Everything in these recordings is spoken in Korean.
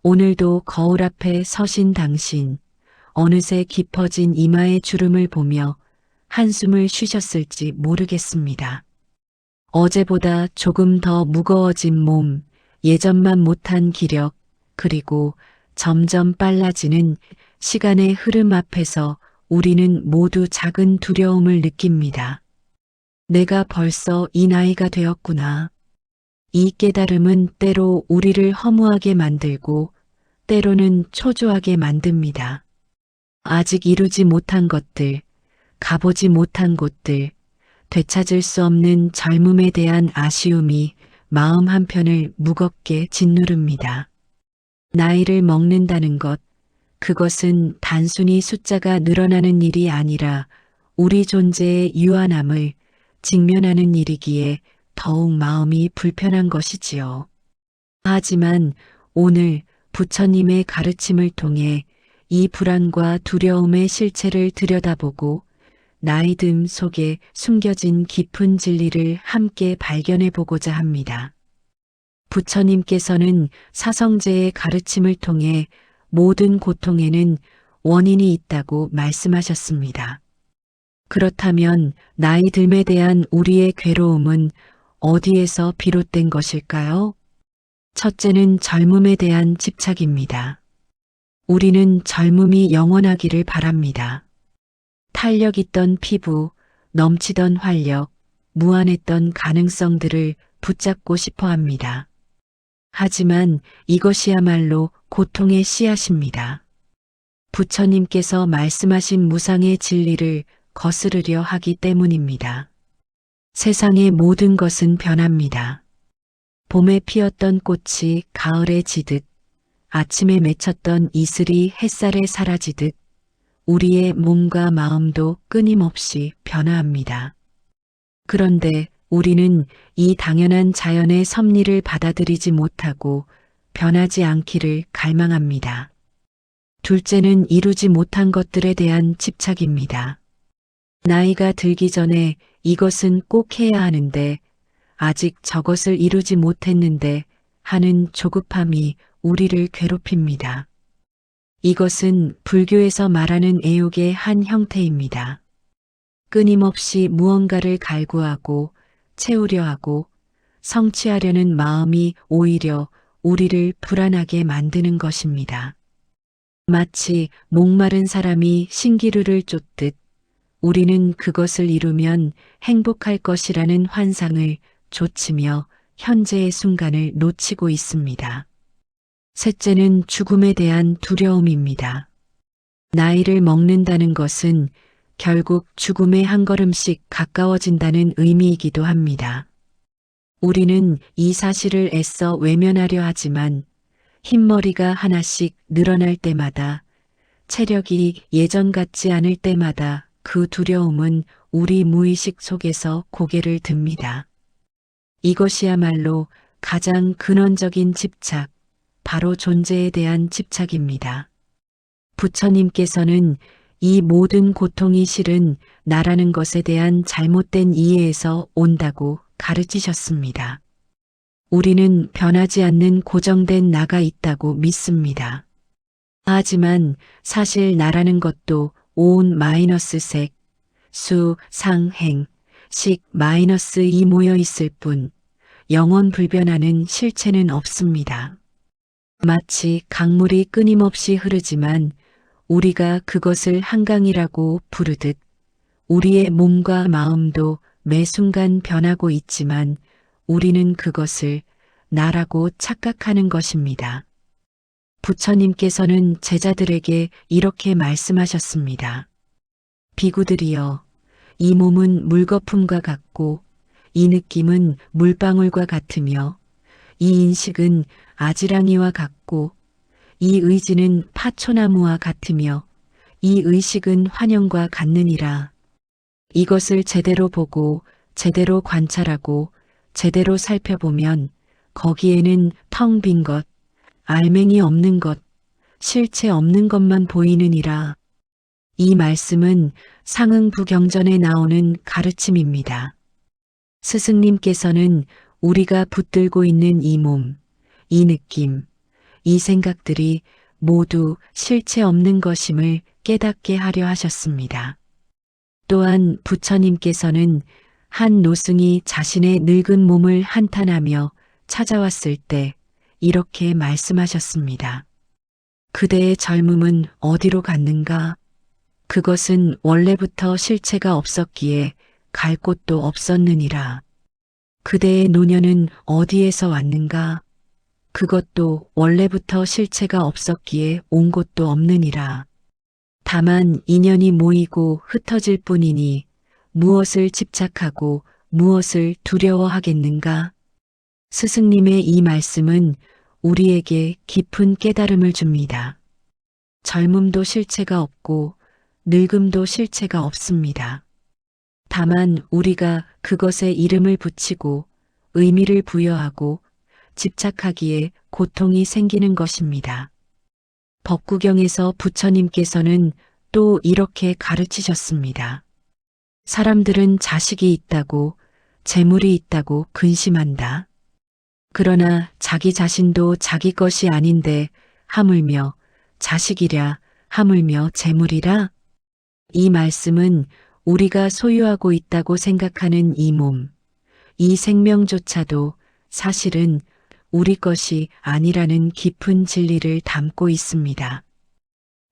오늘도 거울 앞에 서신 당신, 어느새 깊어진 이마의 주름을 보며 한숨을 쉬셨을지 모르겠습니다. 어제보다 조금 더 무거워진 몸, 예전만 못한 기력, 그리고 점점 빨라지는 시간의 흐름 앞에서 우리는 모두 작은 두려움을 느낍니다. 내가 벌써 이 나이가 되었구나. 이 깨달음은 때로 우리를 허무하게 만들고 때로는 초조하게 만듭니다. 아직 이루지 못한 것들, 가보지 못한 곳들, 되찾을 수 없는 젊음에 대한 아쉬움이 마음 한편을 무겁게 짓누릅니다. 나이를 먹는다는 것, 그것은 단순히 숫자가 늘어나는 일이 아니라 우리 존재의 유한함을 직면하는 일이기에 더욱 마음이 불편한 것이지요. 하지만 오늘 부처님의 가르침을 통해 이 불안과 두려움의 실체를 들여다보고 나이듦 속에 숨겨진 깊은 진리를 함께 발견해 보고자 합니다. 부처님께서는 사성제의 가르침을 통해 모든 고통에는 원인이 있다고 말씀하셨습니다. 그렇다면 나이 듦에 대한 우리의 괴로움은 어디에서 비롯된 것일까요? 첫째는 젊음에 대한 집착입니다. 우리는 젊음이 영원하기를 바랍니다. 탄력 있던 피부, 넘치던 활력, 무한했던 가능성들을 붙잡고 싶어 합니다. 하지만 이것이야말로 고통의 씨앗입니다. 부처님께서 말씀하신 무상의 진리를 거스르려 하기 때문입니다. 세상의 모든 것은 변합니다. 봄에 피었던 꽃이 가을에 지듯, 아침에 맺혔던 이슬이 햇살에 사라지듯 우리의 몸과 마음도 끊임없이 변화합니다. 그런데 우리는 이 당연한 자연의 섭리를 받아들이지 못하고 변하지 않기를 갈망합니다. 둘째는 이루지 못한 것들에 대한 집착입니다. 나이가 들기 전에 이것은 꼭 해야 하는데 아직 저것을 이루지 못했는데 하는 조급함이 우리를 괴롭힙니다. 이것은 불교에서 말하는 애욕의 한 형태입니다. 끊임없이 무언가를 갈구하고 채우려 하고 성취하려는 마음이 오히려 우리를 불안하게 만드는 것입니다. 마치 목마른 사람이 신기루를 쫓듯 우리는 그것을 이루면 행복할 것이라는 환상을 좇으며 현재의 순간을 놓치고 있습니다. 셋째는 죽음에 대한 두려움입니다. 나이를 먹는다는 것은 결국 죽음에 한 걸음씩 가까워진다는 의미이기도 합니다. 우리는 이 사실을 애써 외면하려 하지만 흰머리가 하나씩 늘어날 때마다, 체력이 예전 같지 않을 때마다 그 두려움은 우리 무의식 속에서 고개를 듭니다. 이것이야말로 가장 근원적인 집착, 바로 존재에 대한 집착입니다. 부처님께서는 이 모든 고통이 실은 나라는 것에 대한 잘못된 이해에서 온다고 가르치셨습니다. 우리는 변하지 않는 고정된 나가 있다고 믿습니다. 하지만 사실 나라는 것도 온 마이너스 색, 수, 상, 행, 식 마이너스 2 모여 있을 뿐 영원 불변하는 실체는 없습니다. 마치 강물이 끊임없이 흐르지만 우리가 그것을 한강이라고 부르듯 우리의 몸과 마음도 매 순간 변하고 있지만 우리는 그것을 나라고 착각하는 것입니다. 부처님께서는 제자들에게 이렇게 말씀하셨습니다. 비구들이여, 이 몸은 물거품과 같고 이 느낌은 물방울과 같으며 이 인식은 아지랑이와 같고 이 의지는 파초나무와 같으며 이 의식은 환영과 같느니라. 이것을 제대로 보고 제대로 관찰하고 제대로 살펴보면 거기에는 텅 빈 것, 알맹이 없는 것, 실체 없는 것만 보이느니라. 이 말씀은 상응부경전에 나오는 가르침입니다. 스승님께서는 우리가 붙들고 있는 이 몸, 이 느낌, 이 생각들이 모두 실체 없는 것임을 깨닫게 하려 하셨습니다. 또한 부처님께서는 한 노승이 자신의 늙은 몸을 한탄하며 찾아왔을 때 이렇게 말씀하셨습니다. 그대의 젊음은 어디로 갔는가? 그것은 원래부터 실체가 없었기에 갈 곳도 없었느니라. 그대의 노년은 어디에서 왔는가? 그것도 원래부터 실체가 없었기에 온 곳도 없느니라. 다만 인연이 모이고 흩어질 뿐이니 무엇을 집착하고 무엇을 두려워하겠는가? 스승님의 이 말씀은 우리에게 깊은 깨달음을 줍니다. 젊음도 실체가 없고 늙음도 실체가 없습니다. 다만 우리가 그것에 이름을 붙이고 의미를 부여하고 집착하기에 고통이 생기는 것입니다. 법구경에서 부처님께서는 또 이렇게 가르치셨습니다. 사람들은 자식이 있다고, 재물이 있다고 근심한다. 그러나 자기 자신도 자기 것이 아닌데 하물며 자식이랴, 하물며 재물이라? 이 말씀은 우리가 소유하고 있다고 생각하는 이 몸, 이 생명조차도 사실은 우리 것이 아니라는 깊은 진리를 담고 있습니다.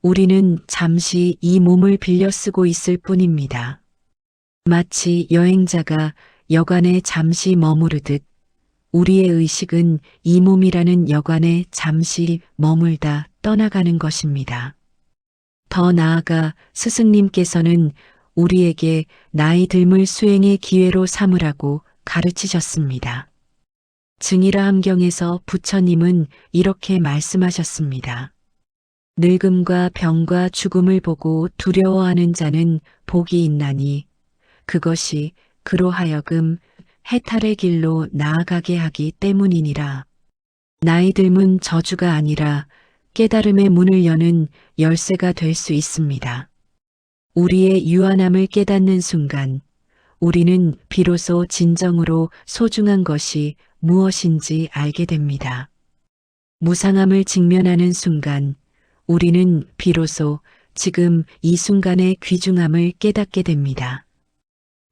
우리는 잠시 이 몸을 빌려 쓰고 있을 뿐입니다. 마치 여행자가 여관에 잠시 머무르듯 우리의 의식은 이 몸이라는 여관에 잠시 머물다 떠나가는 것입니다. 더 나아가 스승님께서는 우리에게 나이 들물 수행의 기회로 삼으라고 가르치셨습니다. 증이라 함경에서 부처님은 이렇게 말씀하셨습니다. 늙음과 병과 죽음을 보고 두려워하는 자는 복이 있나니 그것이 그로 하여금 해탈의 길로 나아가게 하기 때문이니라. 나이 들문 저주가 아니라 깨달음의 문을 여는 열쇠가 될 수 있습니다. 우리의 유한함을 깨닫는 순간 우리는 비로소 진정으로 소중한 것이 무엇인지 알게 됩니다. 무상함을 직면하는 순간 우리는 비로소 지금 이 순간의 귀중함을 깨닫게 됩니다.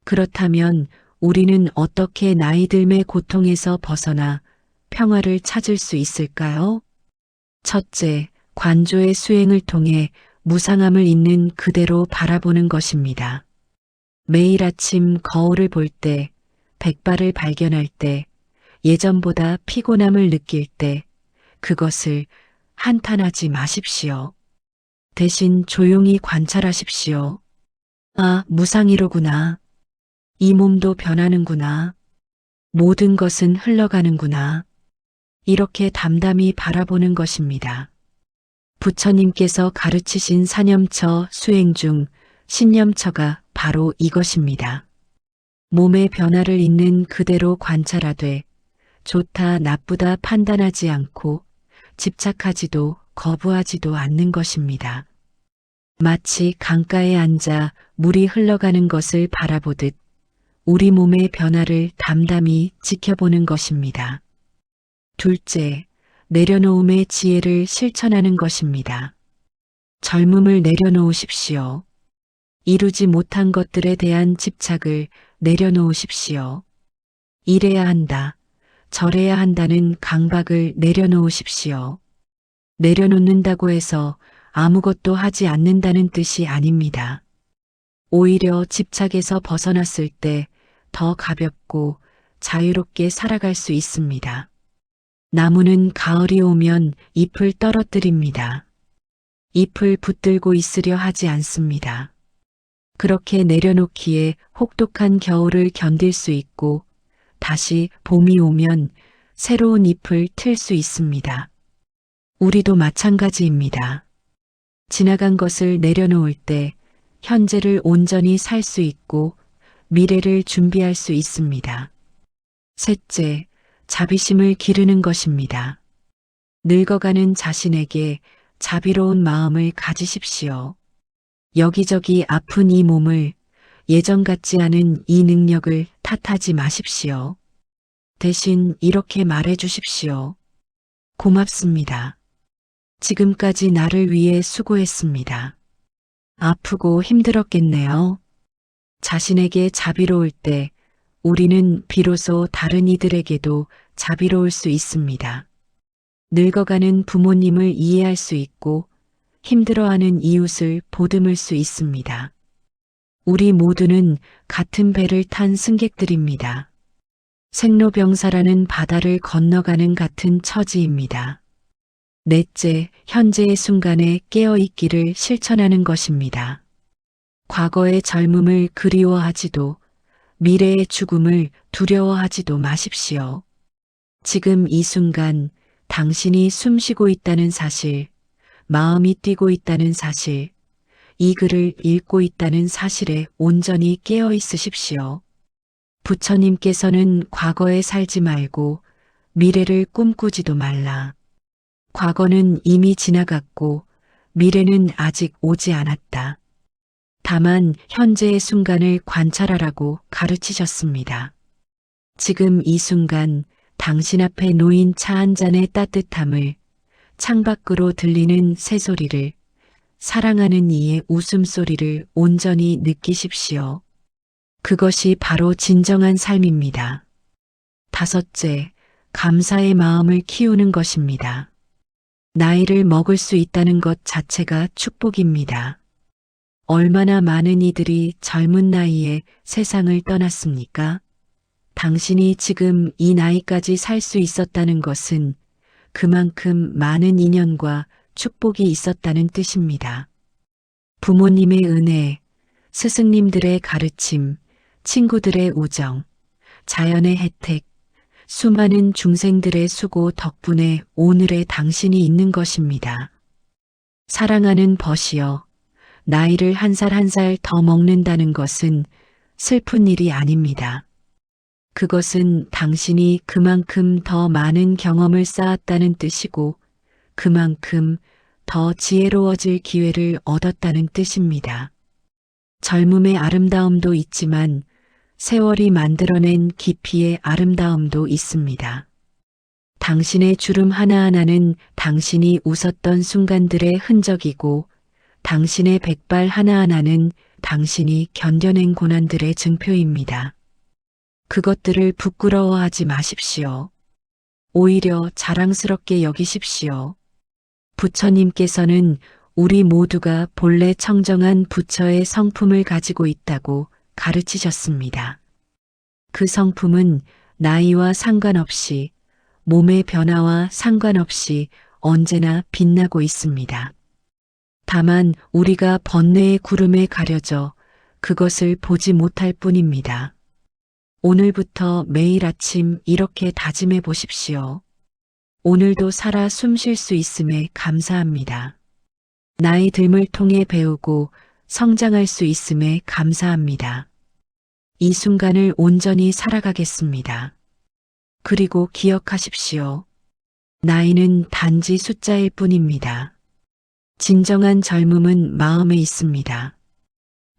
그렇다면 우리는 어떻게 나이 들매 고통에서 벗어나 평화를 찾을 수 있을까요? 첫째, 관조의 수행을 통해 무상함을 있는 그대로 바라보는 것입니다. 매일 아침 거울을 볼 때, 백발을 발견할 때, 예전보다 피곤함을 느낄 때 그것을 한탄하지 마십시오. 대신 조용히 관찰하십시오. 아, 무상이로구나. 이 몸도 변하는구나. 모든 것은 흘러가는구나. 이렇게 담담히 바라보는 것입니다. 부처님께서 가르치신 사념처 수행 중 신념처가 바로 이것입니다. 몸의 변화를 있는 그대로 관찰하되 좋다 나쁘다 판단하지 않고 집착하지도 거부하지도 않는 것입니다. 마치 강가에 앉아 물이 흘러가는 것을 바라보듯 우리 몸의 변화를 담담히 지켜보는 것입니다. 둘째, 내려놓음의 지혜를 실천하는 것입니다. 젊음을 내려놓으십시오. 이루지 못한 것들에 대한 집착을 내려놓으십시오. 이래야 한다, 저래야 한다는 강박을 내려놓으십시오. 내려놓는다고 해서 아무것도 하지 않는다는 뜻이 아닙니다. 오히려 집착에서 벗어났을 때 더 가볍고 자유롭게 살아갈 수 있습니다. 나무는 가을이 오면 잎을 떨어뜨립니다. 잎을 붙들고 있으려 하지 않습니다. 그렇게 내려놓기에 혹독한 겨울을 견딜 수 있고 다시 봄이 오면 새로운 잎을 틀 수 있습니다. 우리도 마찬가지입니다. 지나간 것을 내려놓을 때 현재를 온전히 살 수 있고 미래를 준비할 수 있습니다. 셋째, 자비심을 기르는 것입니다. 늙어가는 자신에게 자비로운 마음을 가지십시오. 여기저기 아픈 이 몸을, 예전 같지 않은 이 능력을 탓하지 마십시오. 대신 이렇게 말해 주십시오. 고맙습니다. 지금까지 나를 위해 수고했습니다. 아프고 힘들었겠네요. 자신에게 자비로울 때 우리는 비로소 다른 이들에게도 자비로울 수 있습니다. 늙어가는 부모님을 이해할 수 있고 힘들어하는 이웃을 보듬을 수 있습니다. 우리 모두는 같은 배를 탄 승객들입니다. 생로병사라는 바다를 건너가는 같은 처지입니다. 넷째, 현재의 순간에 깨어있기를 실천하는 것입니다. 과거의 젊음을 그리워하지도 미래의 죽음을 두려워하지도 마십시오. 지금 이 순간 당신이 숨쉬고 있다는 사실, 마음이 뛰고 있다는 사실, 이 글을 읽고 있다는 사실에 온전히 깨어 있으십시오. 부처님께서는 과거에 살지 말고 미래를 꿈꾸지도 말라. 과거는 이미 지나갔고 미래는 아직 오지 않았다. 다만 현재의 순간을 관찰하라고 가르치셨습니다. 지금 이 순간 당신 앞에 놓인 차 한 잔의 따뜻함을, 창밖으로 들리는 새소리를, 사랑하는 이의 웃음소리를 온전히 느끼십시오. 그것이 바로 진정한 삶입니다. 다섯째, 감사의 마음을 키우는 것입니다. 나이를 먹을 수 있다는 것 자체가 축복입니다. 얼마나 많은 이들이 젊은 나이에 세상을 떠났습니까? 당신이 지금 이 나이까지 살 수 있었다는 것은 그만큼 많은 인연과 축복이 있었다는 뜻입니다. 부모님의 은혜, 스승님들의 가르침, 친구들의 우정, 자연의 혜택, 수많은 중생들의 수고 덕분에 오늘의 당신이 있는 것입니다. 사랑하는 벗이여, 나이를 한 살 한 살 더 먹는다는 것은 슬픈 일이 아닙니다. 그것은 당신이 그만큼 더 많은 경험을 쌓았다는 뜻이고 그만큼 더 지혜로워질 기회를 얻었다는 뜻입니다. 젊음의 아름다움도 있지만 세월이 만들어낸 깊이의 아름다움도 있습니다. 당신의 주름 하나하나는 당신이 웃었던 순간들의 흔적이고 당신의 백발 하나하나는 당신이 견뎌낸 고난들의 증표입니다. 그것들을 부끄러워하지 마십시오. 오히려 자랑스럽게 여기십시오. 부처님께서는 우리 모두가 본래 청정한 부처의 성품을 가지고 있다고 가르치셨습니다. 그 성품은 나이와 상관없이, 몸의 변화와 상관없이 언제나 빛나고 있습니다. 다만 우리가 번뇌의 구름에 가려져 그것을 보지 못할 뿐입니다. 오늘부터 매일 아침 이렇게 다짐해 보십시오. 오늘도 살아 숨 쉴 수 있음에 감사합니다. 나의 듦을 통해 배우고 성장할 수 있음에 감사합니다. 이 순간을 온전히 살아가겠습니다. 그리고 기억하십시오. 나이는 단지 숫자일 뿐입니다. 진정한 젊음은 마음에 있습니다.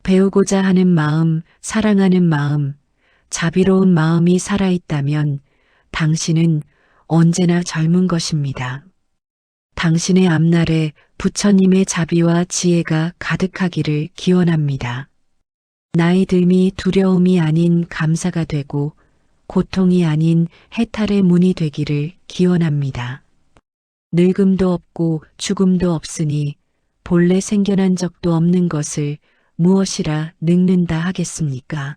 배우고자 하는 마음, 사랑하는 마음, 자비로운 마음이 살아있다면 당신은 언제나 젊은 것입니다. 당신의 앞날에 부처님의 자비와 지혜가 가득하기를 기원합니다. 나이 듦이 두려움이 아닌 감사가 되고 고통이 아닌 해탈의 문이 되기를 기원합니다. 늙음도 없고 죽음도 없으니 본래 생겨난 적도 없는 것을 무엇이라 늙는다 하겠습니까?